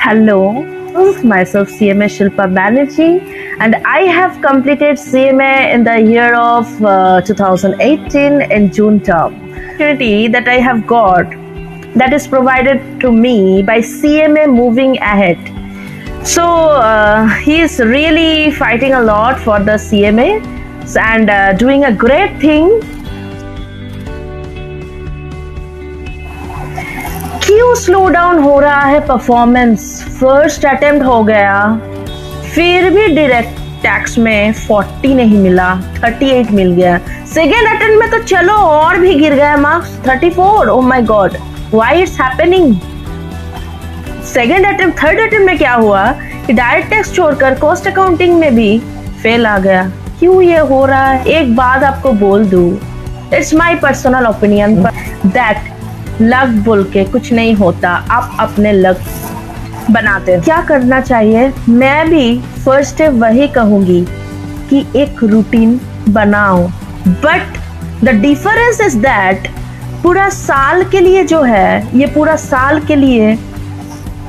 Hello, myself CMA Shilpa Banerjee, and I have completed CMA in the year of 2018 in June term. Opportunity that I have got that is provided to me by CMA Moving Ahead. So he is really fighting a lot for the CMA and doing a great thing. क्यों slow down हो रहा है performance? First attempt हो गया, फिर भी direct tax में 40 नहीं मिला, 38 मिल गया। सेकेंड अटेम्प्ट में तो चलो और भी गिर गया marks, 34। Oh my God, why it's happening? Second attempt, third attempt में क्या हुआ कि डायरेक्ट टैक्स छोड़कर कॉस्ट अकाउंटिंग में भी फेल आ गया। क्यों ये हो रहा है? एक बात आपको बोल दूं, it's my personal opinion that luck बोल के कुछ नहीं होता, आप अपने लक बनाते हैं। क्या करना चाहिए? मैं भी फर्स्ट स्टेप वही कहूंगी कि एक रूटीन बनाओ, but the difference is that पूरा साल के लिए जो है, ये पूरा साल के लिए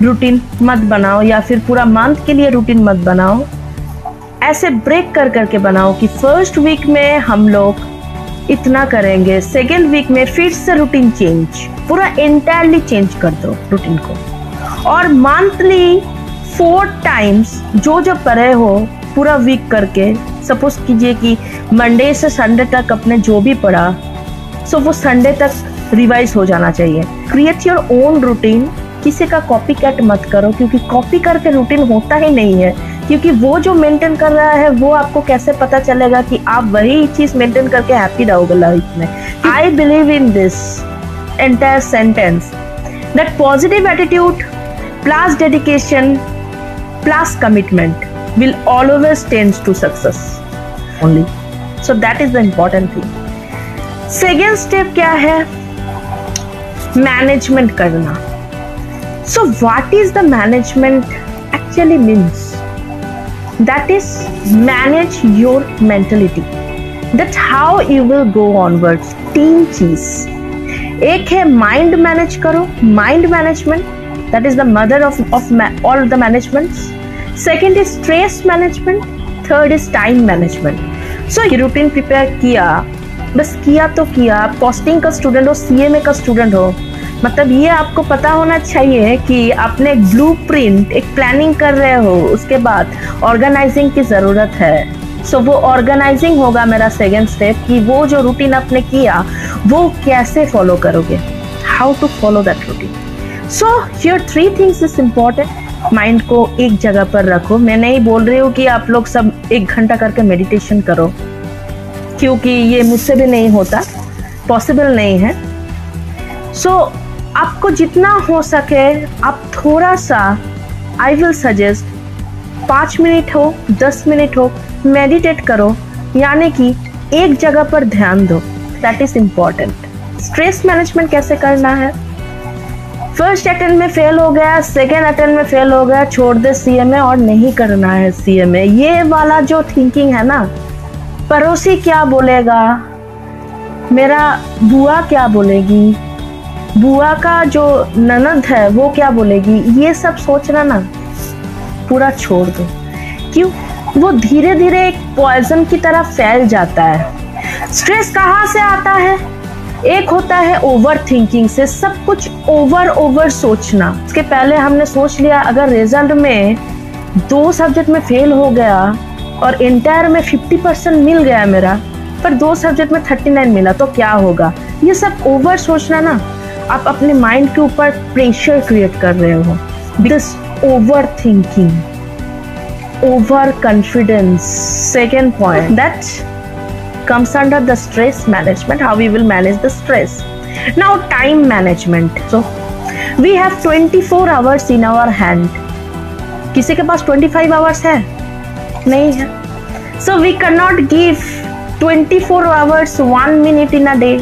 रूटीन मत बनाओ या फिर पूरा मंथ के लिए रूटीन मत बनाओ। ऐसे ब्रेक कर करके बनाओ कि फर्स्ट वीक में हम लोग इतना करेंगे, सेकेंड वीक में फिर से रूटीन चेंज, पूरा एंटायरली चेंज कर दो रूटीन को। और मंथली 4 टाइम्स जो जो पढ़े हो पूरा वीक करके, सपोज कीजिए कि मंडे से संडे तक अपने जो भी पढ़ा सो वो संडे तक रिवाइज हो जाना चाहिए। क्रिएट योर ओन रूटीन, किसी का कॉपी कैट मत करो, क्योंकि कॉपी करके रूटीन होता ही नहीं है। क्योंकि वो जो मेंटेन कर रहा है वो आपको कैसे पता चलेगा कि आप वही चीज मेंटेन करके हैप्पी रहोगे लाइफ में। I believe in this entire sentence that positive attitude plus dedication plus commitment will always tends to success only. So that is the important thing. Second step क्या है? मैनेजमेंट करना। So what is the management actually means? That is, manage your mentality. That's how you will go onwards. 3 चीज, एक है mind manage करो, mind management, that is the mother of all the managements. Second is stress management. Third is time management. So ये routine prepare किया, बस किया तो किया। आप कॉस्टिंग का स्टूडेंट हो, सीएमए का स्टूडेंट हो, मतलब ये आपको पता होना चाहिए कि आपने एक ब्लूप्रिंट, एक प्लानिंग कर रहे हो, उसके बाद ऑर्गेनाइजिंग की जरूरत है। सो वो ऑर्गेनाइजिंग होगा मेरा सेकेंड स्टेप, कि वो जो रूटीन आपने किया वो कैसे फॉलो करोगे, how to follow that routine. So here 3 things is important. Mind को एक जगह पर रखो। मैं नहीं बोल रही हूँ कि आप लोग सब 1 घंटा करके मेडिटेशन करो, क्योंकि ये मुझसे भी नहीं होता, पॉसिबल नहीं है। सो आपको जितना हो सके आप थोड़ा सा, आई विल सजेस्ट 5 मिनट हो, 10 मिनट हो, मेडिटेट करो, यानी कि एक जगह पर ध्यान दो। That is important. Stress management कैसे करना है? फर्स्ट अटेम्प्ट में फेल हो गया, सेकेंड अटेम्प्ट में फेल हो गया, छोड़ दे सीएमए और नहीं करना है सीएमए। ये वाला जो थिंकिंग है ना, पड़ोसी क्या बोलेगा, मेरा बुआ क्या बोलेगी, बुआ का जो ननद है वो क्या बोलेगी, ये सब सोचना ना पूरा छोड़ दो। क्यों? वो धीरे धीरे एक पॉइजन की तरह फैल जाता है। स्ट्रेस कहाँ से आता है? एक होता है ओवर थिंकिंग से, सब कुछ ओवर सोचना। इसके पहले हमने सोच लिया अगर रिजल्ट में 2 सब्जेक्ट में फेल हो गया और इंटायर में 50% मिल गया मेरा, पर 2 सब्जेक्ट में 39 मिला तो क्या होगा? ये सब ओवर सोचना ना, आप अपने माइंड के ऊपर प्रेशर क्रिएट कर रहे हो। This over thinking, over confidence, second point that comes under the stress management. How we will manage the stress? Now time management. So we have 24 hours in our hand. किसी के पास 25 hours है? नहीं है। So we cannot give 24 hours 1 minute in a day.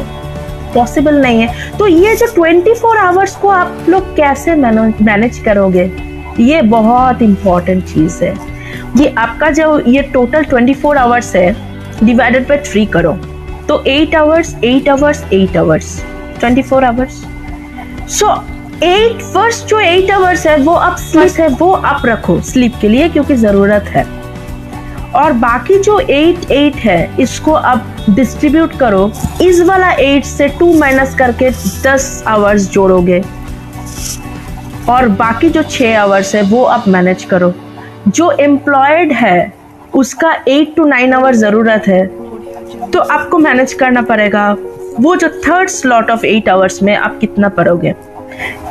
Possible नहीं है। तो ये जो 24 आवर्स को आप लोग कैसे मैनेज करोगे, ये बहुत इंपॉर्टेंट चीज है। ये आपका जो ये टोटल 24 आवर्स है, डिवाइडेड बाय 3 करो तो 8 hours 8 hours 8 hours 24 hours. So first जो 8 आवर्स है वो आप स्लीप है वो आप रखो स्लीप के लिए क्योंकि जरूरत है, और बाकी जो 8 है इसको आप डिस्ट्रीब्यूट करो। इस वाला 8 से 2 माइनस करके 10 आवर्स जोड़ोगे और बाकी जो 6 आवर्स है वो आप मैनेज करो। जो एम्प्लॉयड है उसका 8 to 9 आवर जरूरत है तो आपको मैनेज करना पड़ेगा वो जो थर्ड स्लॉट ऑफ 8 आवर्स में आप कितना पढ़ोगे,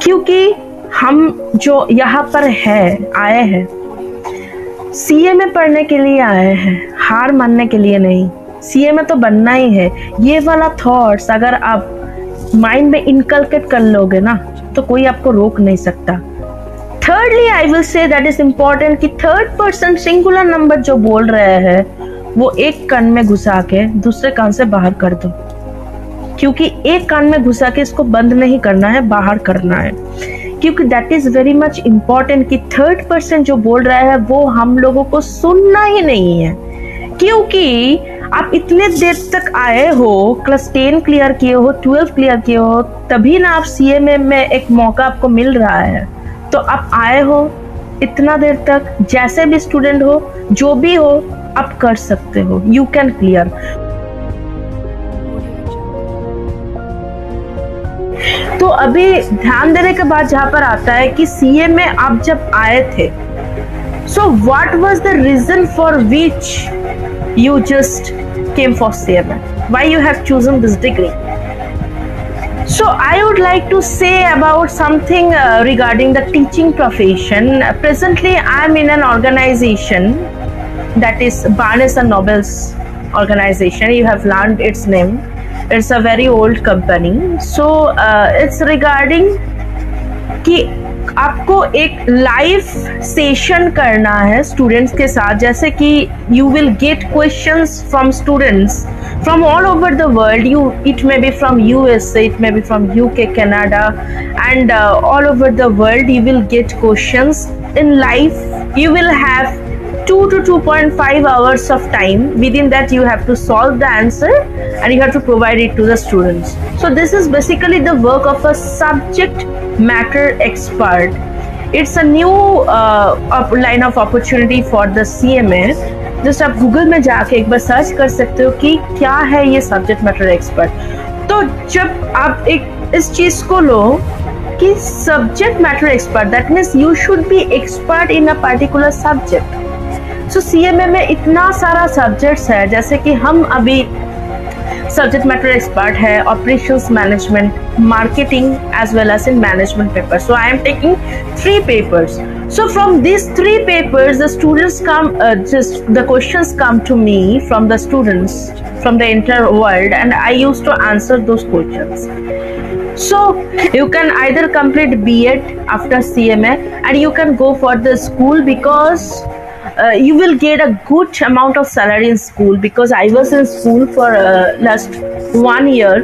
क्योंकि हम जो यहाँ पर आए हैं सीए में पढ़ने के लिए आए हैं, हार मानने के लिए नहीं। सीए में तो बनना ही है। ये वाला थॉट्स अगर आप माइंड में इनकलकेट कर लोगे ना तो कोई आपको रोक नहीं सकता। Thirdly I will say that is important कि थर्ड पर्सन सिंगुलर नंबर जो बोल रहे हैं वो एक कान में घुसा के दूसरे कान से बाहर कर दो, क्योंकि एक कान में घुसा के इसको बंद नहीं करना है, बाहर करना है, क्योंकि that is very much important कि थर्ड पर्सन जो बोल रहा है वो हम लोगों को सुनना ही नहीं है। क्योंकि आप इतने देर तक आए हो, क्लास 10 क्लियर किए हो, 12 क्लियर किए हो, तभी ना आप सीएमए में एक मौका आपको मिल रहा है। तो आप आए हो इतना देर तक, जैसे भी स्टूडेंट हो, जो भी हो, आप कर सकते हो, यू कैन क्लियर। तो अभी ध्यान देने के बाद जहां पर आता है कि सीए में आप जब आए थे, so what was the reason for which you just came for CMA? Why you have chosen this degree? So I would like to say about something regarding the teaching profession. Presently I am in an organization that is Barnes and Noble's organization. You have learned its name. It's a very old company. So it's regarding कि आपको एक live session करना है students के साथ, जैसे कि you will get questions from students from all over the world. It may be from USA, it may be from UK, Canada, and all over the world you will get questions in live. You will have 2 to 2.5 hours of time. Within that you have to solve the answer and you have to provide it to the students. So this is basically the work of a subject matter expert. It's a new line of opportunity for the CMA. Just आप Google में जाके एक बार search कर सकते हो कि क्या है ये सब्जेक्ट मैटर एक्सपर्ट। तो जब आप एक इस चीज को लो कि subject matter expert, that means you should be expert in a particular subject. So CMA में इतना सारा सब्जेक्ट्स है, जैसे कि हम अभी सब्जेक्ट मैटर एक्सपर्ट है operations management, marketing as well as in management paper. So I am taking 3 papers. So from these 3 papers the students come, just the questions come to me from the students from the entire world, and I used to answer those questions. So you can either complete B.Ed after CMA and you can go for the school, because you will get a good amount of salary in school, because I was in school for last 1 year,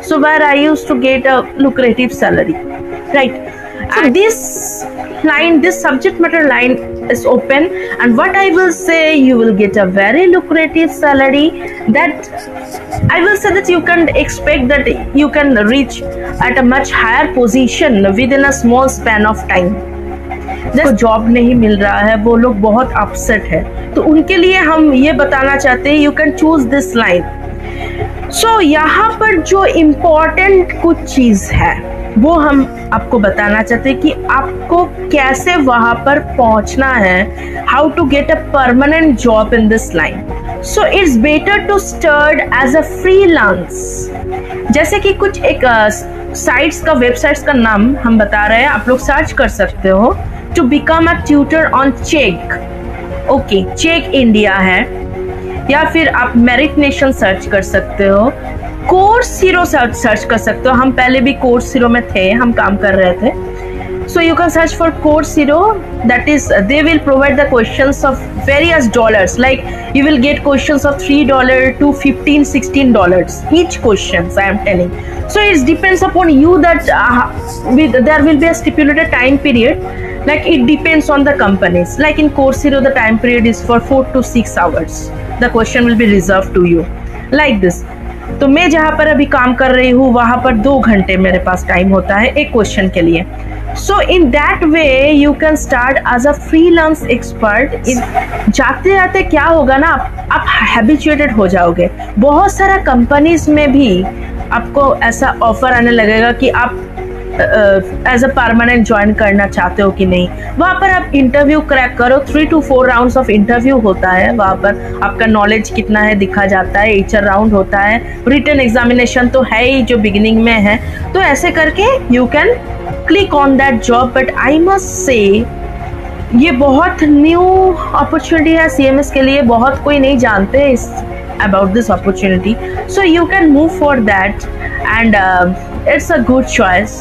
so where I used to get a lucrative salary, right? So this line, this subject matter line is open, and what I will say, you will get a very lucrative salary that I will say that you can expect that you can reach at a much higher position within a small span of time. जिनको job नहीं मिल रहा है वो लोग बहुत upset है, तो उनके लिए हम ये बताना चाहते हैं, you can choose this line. So यहाँ पर जो इम्पोर्टेंट कुछ चीज है वो हम आपको बताना चाहते हैं कि आपको कैसे वहां पर पहुंचना है, how to get a permanent job in this line. So it's better to start as a freelance. जैसे कि कुछ एक साइट्स का, वेबसाइट्स का नाम हम बता रहे हैं, आप लोग सर्च कर सकते हो। To become a tutor on Chegg, okay, Chegg India है, या फिर आप मेरिट नेशन सर्च कर सकते हो, कोर्स हीरो सर्च कर सकते हो। हम पहले भी कोर्स हीरो में थे, हम काम कर रहे थे। So you can search for Course Hero. That is, they will provide the questions of various dollars. Like you will get questions of $3 to $15-16 each questions. I am telling. So it depends upon you that there will be a stipulated time period. Like it depends on the companies. Like in Course Hero, the time period is for 4 to 6 hours. The question will be reserved to you. Like this. तो मैं जहाँ पर अभी काम कर रही हूँ वहाँ पर 2 घंटे मेरे पास टाइम होता है एक क्वेश्चन के लिए। So in that way you can start as a freelance expert. जाते जाते क्या होगा ना, आप हैबिचुएटेड हो जाओगे. बहुत सारा कंपनीज में भी आपको ऐसा ऑफर आने लगेगा कि आप एज अ परमानेंट ज्वाइन करना चाहते हो कि नहीं. वहाँ पर आप इंटरव्यू क्रैक करो. 3 to 4 राउंड्स ऑफ इंटरव्यू होता है. वहाँ पर आपका नॉलेज कितना है दिखा जाता है. HR राउंड होता है. रिटन एग्जामिनेशन तो है ही जो बिगिनिंग में है. तो ऐसे करके you can click on that job. But I must say ये बहुत न्यू अपॉर्चुनिटी है CMS के लिए. बहुत कोई नहीं जानते इस about this opportunity, so you can move for that, and it's a good choice.